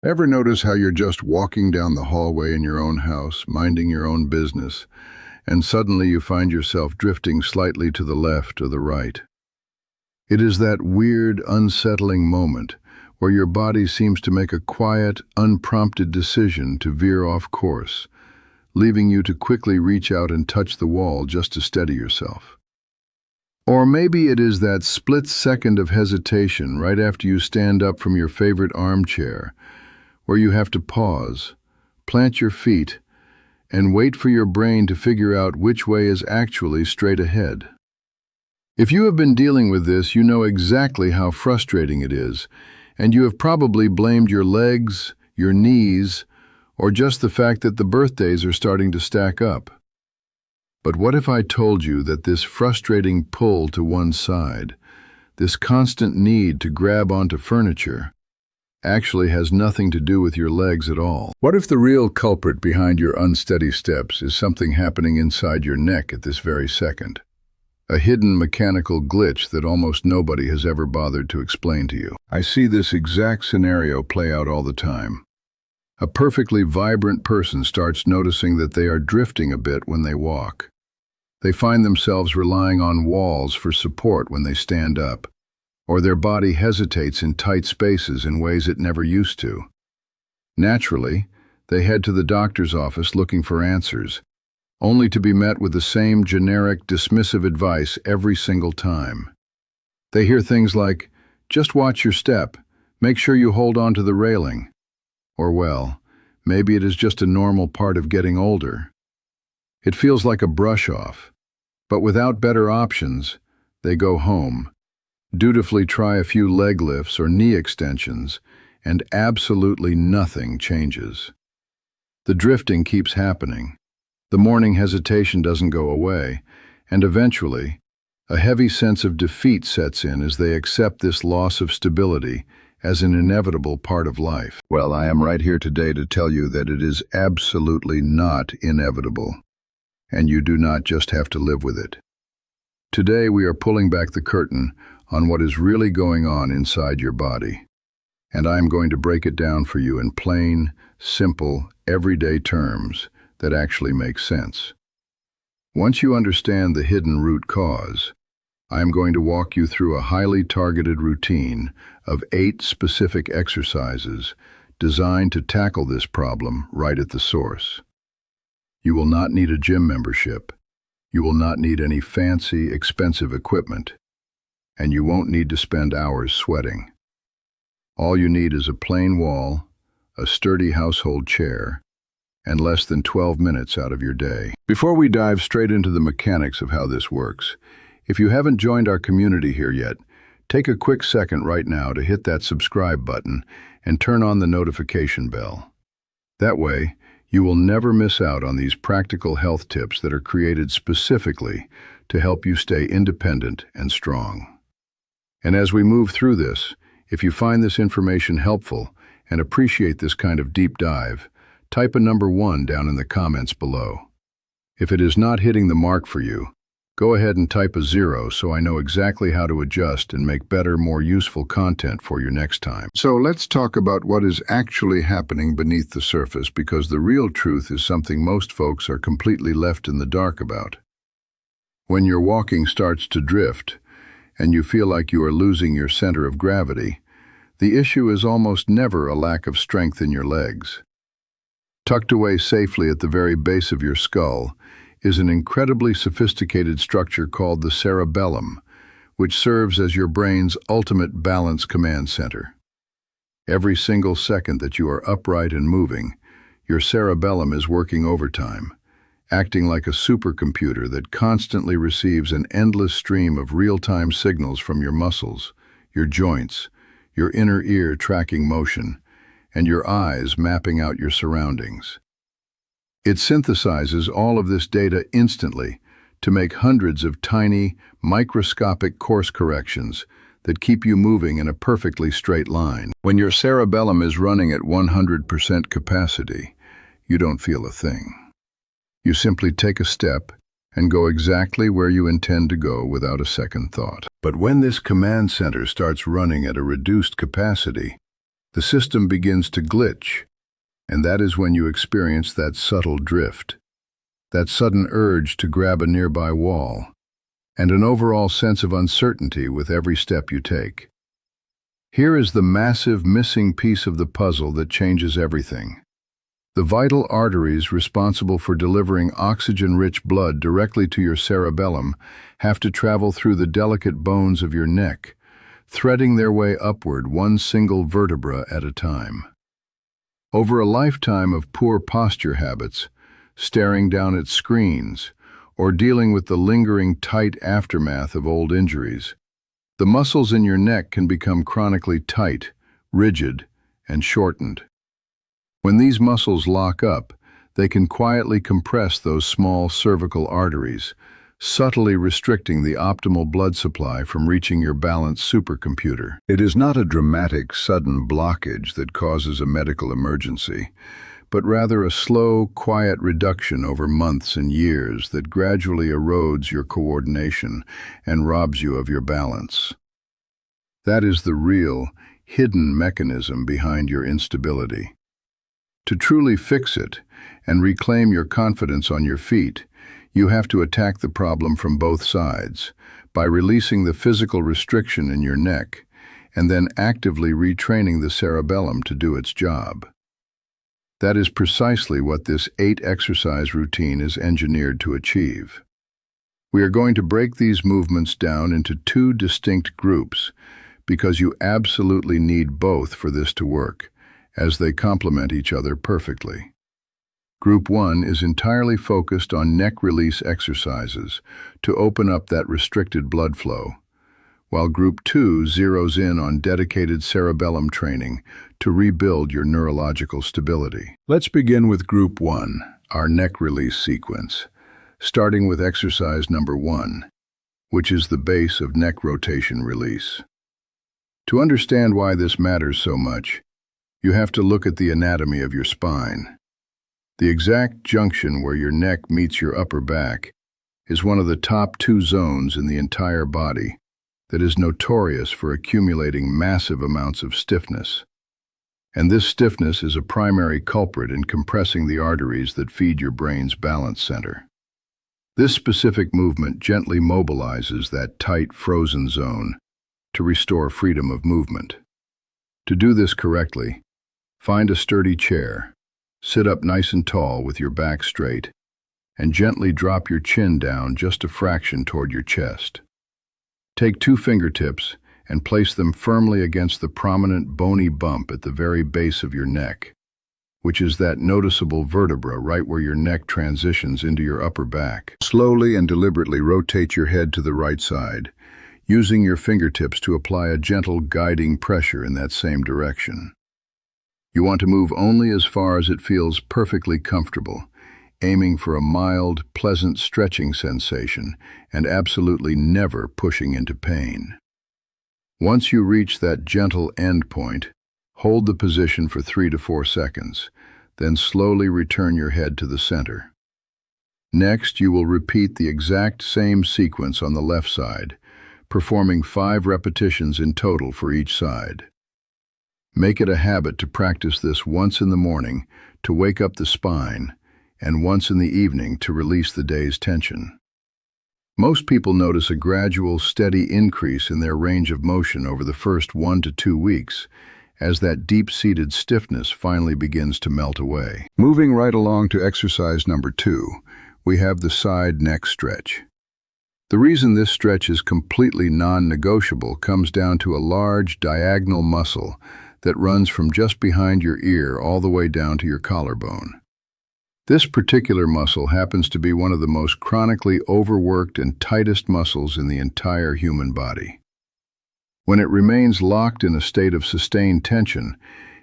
Ever notice how you're just walking down the hallway in your own house, minding your own business, and suddenly you find yourself drifting slightly to the left or the right? It is that weird, unsettling moment where your body seems to make a quiet, unprompted decision to veer off course, leaving you to quickly reach out and touch the wall just to steady yourself. Or maybe it is that split second of hesitation right after you stand up from your favorite armchair, where you have to pause, plant your feet, and wait for your brain to figure out which way is actually straight ahead. If you have been dealing with this, you know exactly how frustrating it is, and you have probably blamed your legs, your knees, or just the fact that the birthdays are starting to stack up. But what if I told you that this frustrating pull to one side, this constant need to grab onto furniture, actually has nothing to do with your legs at all? What if the real culprit behind your unsteady steps is something happening inside your neck at this very second? A hidden mechanical glitch that almost nobody has ever bothered to explain to you. I see this exact scenario play out all the time. A perfectly vibrant person starts noticing that they are drifting a bit when they walk. They find themselves relying on walls for support when they stand up, or their body hesitates in tight spaces in ways it never used to. Naturally, they head to the doctor's office looking for answers, only to be met with the same generic, dismissive advice every single time. They hear things like, "Just watch your step, make sure you hold on to the railing," or, well, maybe it is just a normal part of getting older. It feels like a brush-off, but without better options, they go home, dutifully try a few leg lifts or knee extensions, and absolutely nothing changes. The drifting keeps happening. The morning hesitation doesn't go away, and eventually, a heavy sense of defeat sets in as they accept this loss of stability as an inevitable part of life. Well, I am right here today to tell you that it is absolutely not inevitable, and you do not just have to live with it. Today, we are pulling back the curtain on what is really going on inside your body, and I am going to break it down for you in plain, simple, everyday terms that actually make sense. Once you understand the hidden root cause, I am going to walk you through a highly targeted routine of 8 specific exercises designed to tackle this problem right at the source. You will not need a gym membership. You will not need any fancy, expensive equipment. And you won't need to spend hours sweating. All you need is a plain wall, a sturdy household chair, and less than 12 minutes out of your day. Before we dive straight into the mechanics of how this works, if you haven't joined our community here yet, take a quick second right now to hit that subscribe button and turn on the notification bell. That way, you will never miss out on these practical health tips that are created specifically to help you stay independent and strong. And as we move through this, if you find this information helpful and appreciate this kind of deep dive, type a number 1 down in the comments below. If it is not hitting the mark for you, go ahead and type a 0 so I know exactly how to adjust and make better, more useful content for you next time. So let's talk about what is actually happening beneath the surface, because the real truth is something most folks are completely left in the dark about. When your walking starts to drift, and you feel like you are losing your center of gravity, the issue is almost never a lack of strength in your legs. Tucked away safely at the very base of your skull is an incredibly sophisticated structure called the cerebellum, which serves as your brain's ultimate balance command center. Every single second that you are upright and moving, your cerebellum is working overtime, acting like a supercomputer that constantly receives an endless stream of real-time signals from your muscles, your joints, your inner ear tracking motion, and your eyes mapping out your surroundings. It synthesizes all of this data instantly to make hundreds of tiny, microscopic course corrections that keep you moving in a perfectly straight line. When your cerebellum is running at 100% capacity, you don't feel a thing. You simply take a step and go exactly where you intend to go without a second thought. But when this command center starts running at a reduced capacity, The system begins to glitch, and that is when you experience that subtle drift, that sudden urge to grab a nearby wall, and an overall sense of uncertainty with every step you take. Here is the massive missing piece of the puzzle that changes everything. The vital arteries responsible for delivering oxygen-rich blood directly to your cerebellum have to travel through the delicate bones of your neck, threading their way upward one single vertebra at a time. Over a lifetime of poor posture habits, staring down at screens, or dealing with the lingering tight aftermath of old injuries, the muscles in your neck can become chronically tight, rigid, and shortened. When these muscles lock up, they can quietly compress those small cervical arteries, subtly restricting the optimal blood supply from reaching your balanced supercomputer. It is not a dramatic, sudden blockage that causes a medical emergency, but rather a slow, quiet reduction over months and years that gradually erodes your coordination and robs you of your balance. That is the real, hidden mechanism behind your instability. To truly fix it and reclaim your confidence on your feet, you have to attack the problem from both sides, by releasing the physical restriction in your neck and then actively retraining the cerebellum to do its job. That is precisely what this 8-exercise routine is engineered to achieve. We are going to break these movements down into 2 distinct groups because you absolutely need both for this to work, as they complement each other perfectly. Group 1 is entirely focused on neck release exercises to open up that restricted blood flow, while Group 2 zeroes in on dedicated cerebellum training to rebuild your neurological stability. Let's begin with Group 1, our neck release sequence, starting with exercise number 1, which is the base of neck rotation release. To understand why this matters so much, you have to look at the anatomy of your spine. The exact junction where your neck meets your upper back is one of the top 2 zones in the entire body that is notorious for accumulating massive amounts of stiffness. And this stiffness is a primary culprit in compressing the arteries that feed your brain's balance center. This specific movement gently mobilizes that tight, frozen zone to restore freedom of movement. To do this correctly, find a sturdy chair, sit up nice and tall with your back straight, and gently drop your chin down just a fraction toward your chest. Take 2 fingertips and place them firmly against the prominent bony bump at the very base of your neck, which is that noticeable vertebra right where your neck transitions into your upper back. Slowly and deliberately rotate your head to the right side, using your fingertips to apply a gentle guiding pressure in that same direction. You want to move only as far as it feels perfectly comfortable, aiming for a mild, pleasant stretching sensation and absolutely never pushing into pain. Once you reach that gentle end point, hold the position for 3 to 4 seconds, then slowly return your head to the center. Next, you will repeat the exact same sequence on the left side, performing 5 repetitions in total for each side. Make it a habit to practice this once in the morning to wake up the spine and once in the evening to release the day's tension. Most people notice a gradual, steady increase in their range of motion over the first 1 to 2 weeks as that deep-seated stiffness finally begins to melt away. Moving right along to exercise number 2, we have the side neck stretch. The reason this stretch is completely non-negotiable comes down to a large diagonal muscle that runs from just behind your ear all the way down to your collarbone. This particular muscle happens to be one of the most chronically overworked and tightest muscles in the entire human body. When it remains locked in a state of sustained tension,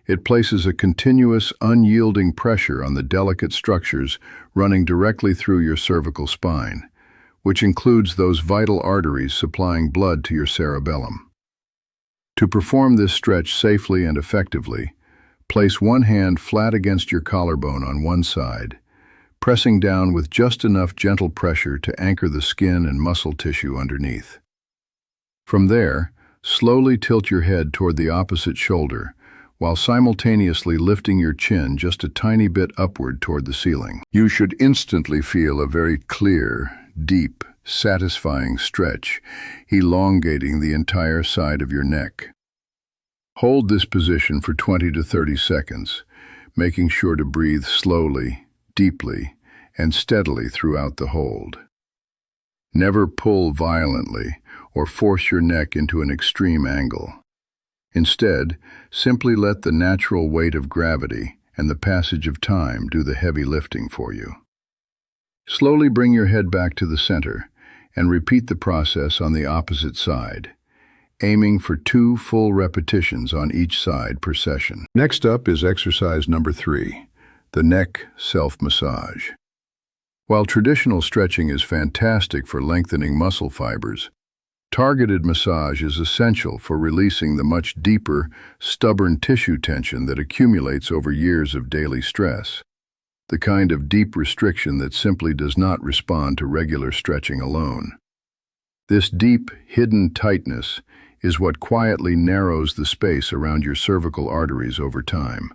it places a continuous, unyielding pressure on the delicate structures running directly through your cervical spine, which includes those vital arteries supplying blood to your cerebellum. To perform this stretch safely and effectively, place one hand flat against your collarbone on one side, pressing down with just enough gentle pressure to anchor the skin and muscle tissue underneath. From there, slowly tilt your head toward the opposite shoulder while simultaneously lifting your chin just a tiny bit upward toward the ceiling. You should instantly feel a very clear, deep, satisfying stretch, elongating the entire side of your neck. Hold this position for 20 to 30 seconds, making sure to breathe slowly, deeply, and steadily throughout the hold. Never pull violently or force your neck into an extreme angle. Instead, simply let the natural weight of gravity and the passage of time do the heavy lifting for you. Slowly bring your head back to the center and repeat the process on the opposite side, aiming for 2 full repetitions on each side per session. Next up is exercise number 3, the neck self-massage. While traditional stretching is fantastic for lengthening muscle fibers, targeted massage is essential for releasing the much deeper, stubborn tissue tension that accumulates over years of daily stress, the kind of deep restriction that simply does not respond to regular stretching alone. This deep, hidden tightness is what quietly narrows the space around your cervical arteries over time.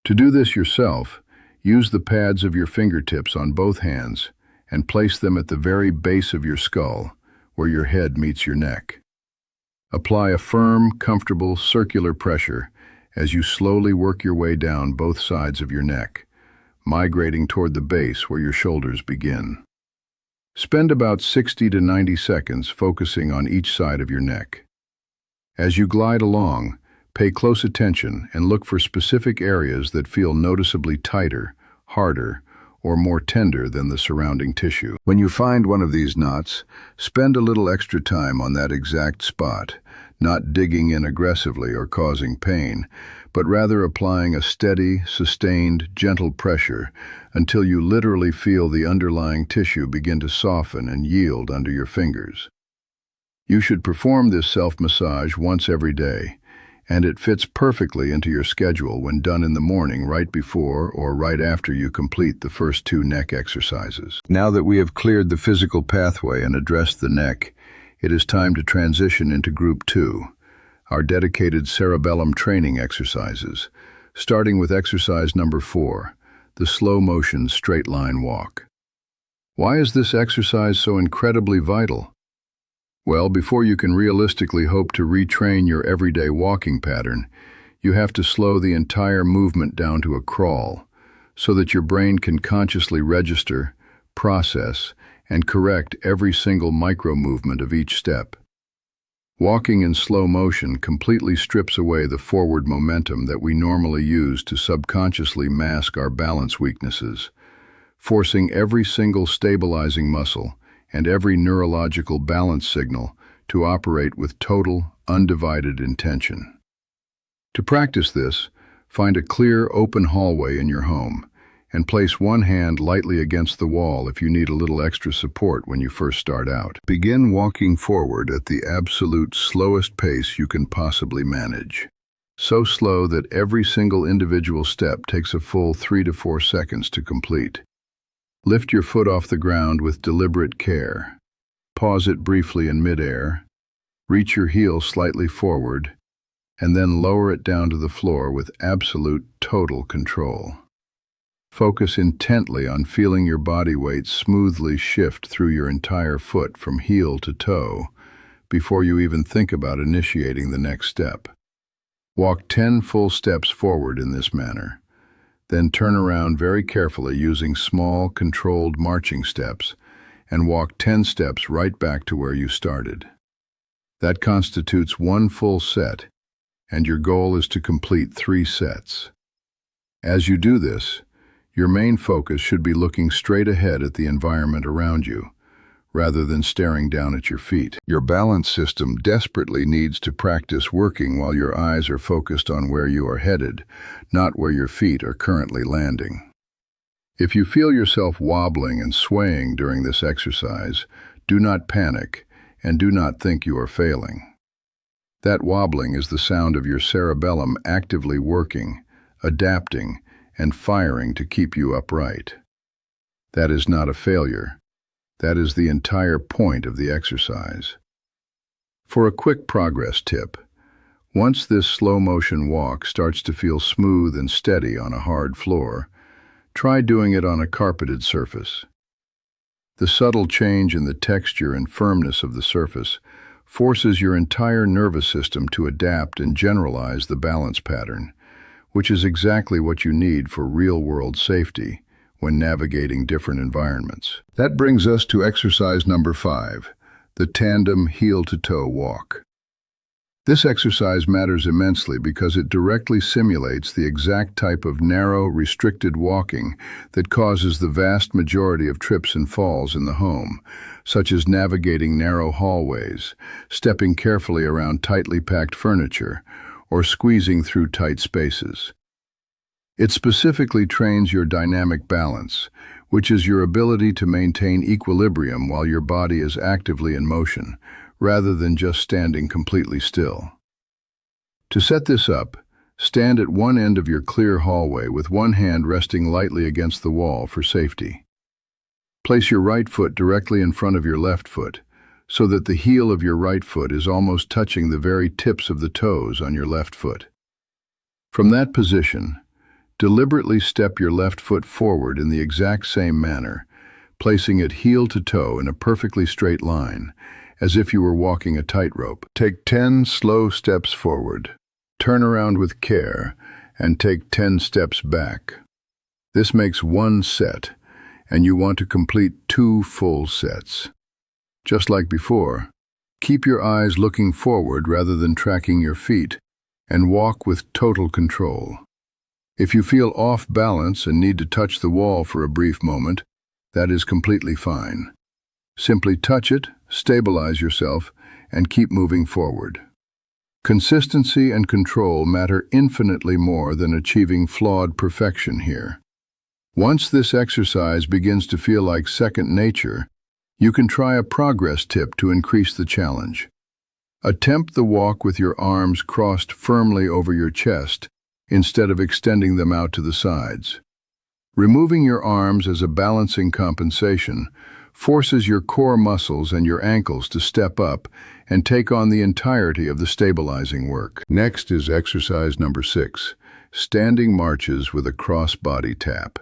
To do this yourself, use the pads of your fingertips on both hands and place them at the very base of your skull, where your head meets your neck. Apply a firm, comfortable, circular pressure as you slowly work your way down both sides of your neck, migrating toward the base where your shoulders begin. Spend about 60 to 90 seconds focusing on each side of your neck. As you glide along, pay close attention and look for specific areas that feel noticeably tighter, harder, or more tender than the surrounding tissue. When you find one of these knots, spend a little extra time on that exact spot, not digging in aggressively or causing pain, but rather applying a steady, sustained, gentle pressure until you literally feel the underlying tissue begin to soften and yield under your fingers. You should perform this self-massage once every day, and it fits perfectly into your schedule when done in the morning right before or right after you complete the first 2 neck exercises. Now that we have cleared the physical pathway and addressed the neck, it is time to transition into Group 2, our dedicated cerebellum training exercises, starting with exercise number 4, the slow-motion straight-line walk. Why is this exercise so incredibly vital? Well, before you can realistically hope to retrain your everyday walking pattern, you have to slow the entire movement down to a crawl, so that your brain can consciously register, process, and correct every single micro-movement of each step. Walking in slow motion completely strips away the forward momentum that we normally use to subconsciously mask our balance weaknesses, forcing every single stabilizing muscle and every neurological balance signal to operate with total, undivided intention. To practice this, find a clear, open hallway in your home and place one hand lightly against the wall if you need a little extra support when you first start out. Begin walking forward at the absolute slowest pace you can possibly manage. So slow that every single individual step takes a full 3 to 4 seconds to complete. Lift your foot off the ground with deliberate care. Pause it briefly in midair. Reach your heel slightly forward, and then lower it down to the floor with absolute total control. Focus intently on feeling your body weight smoothly shift through your entire foot from heel to toe before you even think about initiating the next step. Walk 10 full steps forward in this manner. Then turn around very carefully using small, controlled marching steps and walk 10 steps right back to where you started. That constitutes 1 full set, and your goal is to complete 3 sets. As you do this, your main focus should be looking straight ahead at the environment around you, rather than staring down at your feet. Your balance system desperately needs to practice working while your eyes are focused on where you are headed, not where your feet are currently landing. If you feel yourself wobbling and swaying during this exercise, do not panic and do not think you are failing. That wobbling is the sound of your cerebellum actively working, adapting, and firing to keep you upright. That is not a failure. That is the entire point of the exercise. For a quick progress tip, Once this slow-motion walk starts to feel smooth and steady on a hard floor, try doing it on a carpeted surface. The subtle change in the texture and firmness of the surface forces your entire nervous system to adapt and generalize the balance pattern, which is exactly what you need for real-world safety when navigating different environments. That brings us to exercise number 5, the tandem heel-to-toe walk. This exercise matters immensely because it directly simulates the exact type of narrow, restricted walking that causes the vast majority of trips and falls in the home, such as navigating narrow hallways, stepping carefully around tightly packed furniture, or squeezing through tight spaces. It specifically trains your dynamic balance, which is your ability to maintain equilibrium while your body is actively in motion, rather than just standing completely still. To set this up, stand at one end of your clear hallway with one hand resting lightly against the wall for safety. Place your right foot directly in front of your left foot, so that the heel of your right foot is almost touching the very tips of the toes on your left foot. From that position, deliberately step your left foot forward in the exact same manner, placing it heel to toe in a perfectly straight line, as if you were walking a tightrope. Take 10 slow steps forward, turn around with care, and take 10 steps back. This makes 1 set, and you want to complete 2 full sets. Just like before, keep your eyes looking forward rather than tracking your feet, and walk with total control. If you feel off balance and need to touch the wall for a brief moment, that is completely fine. Simply touch it, stabilize yourself, and keep moving forward. Consistency and control matter infinitely more than achieving flawed perfection here. Once this exercise begins to feel like second nature, you can try a progress tip to increase the challenge. Attempt the walk with your arms crossed firmly over your chest instead of extending them out to the sides. Removing your arms as a balancing compensation forces your core muscles and your ankles to step up and take on the entirety of the stabilizing work. Next is exercise number 6, standing marches with a cross-body tap.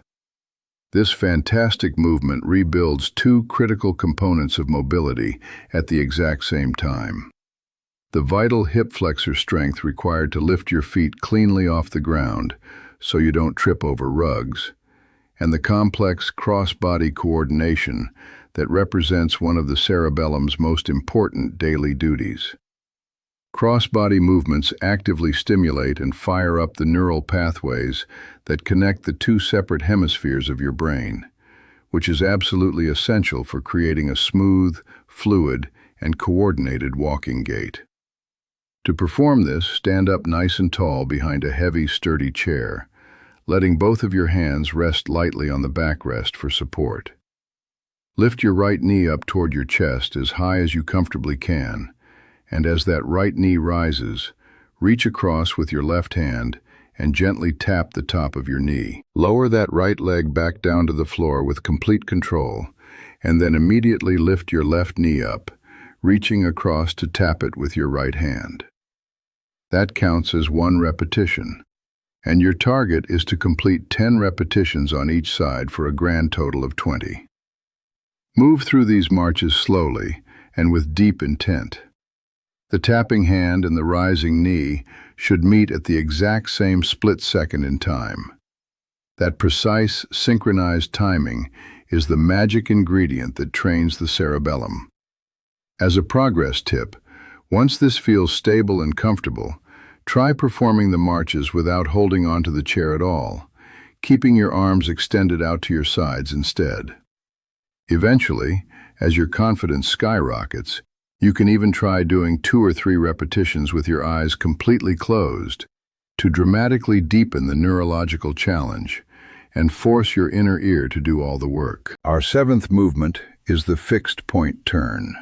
This fantastic movement rebuilds 2 critical components of mobility at the exact same time. The vital hip flexor strength required to lift your feet cleanly off the ground so you don't trip over rugs, and the complex cross-body coordination that represents one of the cerebellum's most important daily duties. Cross-body movements actively stimulate and fire up the neural pathways that connect the 2 separate hemispheres of your brain, which is absolutely essential for creating a smooth, fluid, and coordinated walking gait. To perform this, stand up nice and tall behind a heavy, sturdy chair, letting both of your hands rest lightly on the backrest for support. Lift your right knee up toward your chest as high as you comfortably can, and as that right knee rises, reach across with your left hand and gently tap the top of your knee. Lower that right leg back down to the floor with complete control, and then immediately lift your left knee up, reaching across to tap it with your right hand. That counts as 1 repetition, and your target is to complete 10 repetitions on each side for a grand total of 20. Move through these marches slowly and with deep intent. The tapping hand and the rising knee should meet at the exact same split second in time. That precise, synchronized timing is the magic ingredient that trains the cerebellum. As a progress tip, once this feels stable and comfortable, try performing the marches without holding onto the chair at all, keeping your arms extended out to your sides instead. Eventually, as your confidence skyrockets, you can even try doing 2 or 3 repetitions with your eyes completely closed to dramatically deepen the neurological challenge and force your inner ear to do all the work. Our 7th movement is the fixed point turn.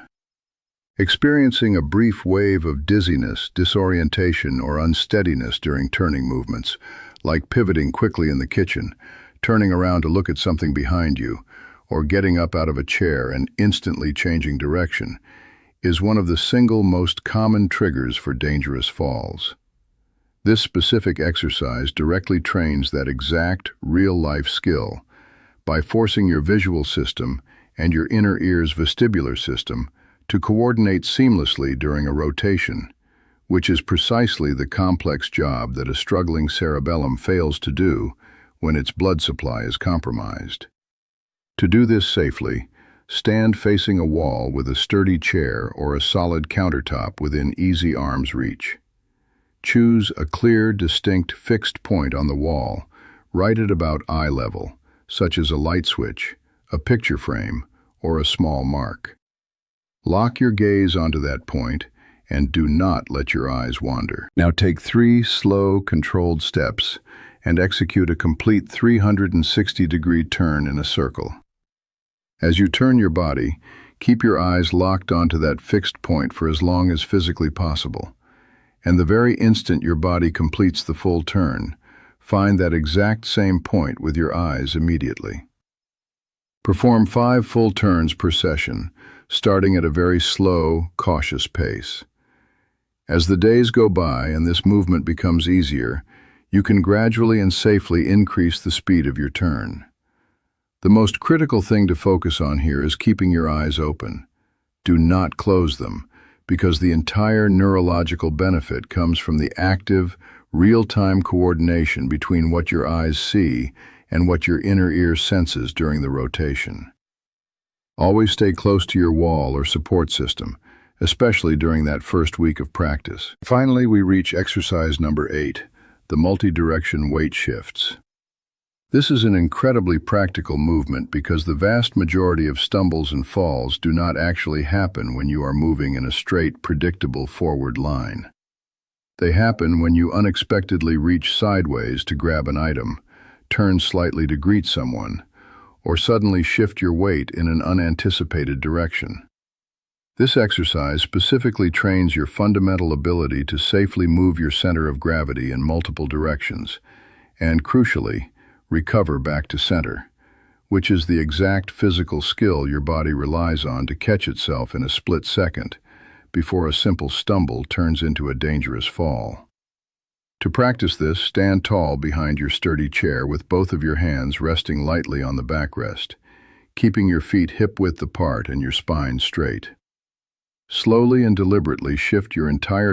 Experiencing a brief wave of dizziness, disorientation, or unsteadiness during turning movements, like pivoting quickly in the kitchen, turning around to look at something behind you, or getting up out of a chair and instantly changing direction, is one of the single most common triggers for dangerous falls. This specific exercise directly trains that exact, real-life skill by forcing your visual system and your inner ear's vestibular system to coordinate seamlessly during a rotation, which is precisely the complex job that a struggling cerebellum fails to do when its blood supply is compromised. To do this safely, stand facing a wall with a sturdy chair or a solid countertop within easy arm's reach. Choose a clear, distinct, fixed point on the wall, right at about eye level, such as a light switch, a picture frame, or a small mark. Lock your gaze onto that point and do not let your eyes wander. Now take 3 slow, controlled steps and execute a complete 360-degree turn in a circle. As you turn your body, keep your eyes locked onto that fixed point for as long as physically possible. And the very instant your body completes the full turn, find that exact same point with your eyes immediately. Perform 5 full turns per session, starting at a very slow, cautious pace. As the days go by and this movement becomes easier, you can gradually and safely increase the speed of your turn. The most critical thing to focus on here is keeping your eyes open. Do not close them, because the entire neurological benefit comes from the active, real-time coordination between what your eyes see and what your inner ear senses during the rotation. Always stay close to your wall or support system, especially during that first week of practice. Finally, we reach exercise number 8, the multi-direction weight shifts. This is an incredibly practical movement because the vast majority of stumbles and falls do not actually happen when you are moving in a straight, predictable forward line. They happen when you unexpectedly reach sideways to grab an item, turn slightly to greet someone, or suddenly shift your weight in an unanticipated direction. This exercise specifically trains your fundamental ability to safely move your center of gravity in multiple directions, and crucially, recover back to center, which is the exact physical skill your body relies on to catch itself in a split second before a simple stumble turns into a dangerous fall. To practice this, stand tall behind your sturdy chair with both of your hands resting lightly on the backrest, keeping your feet hip-width apart and your spine straight. Slowly and deliberately shift your entire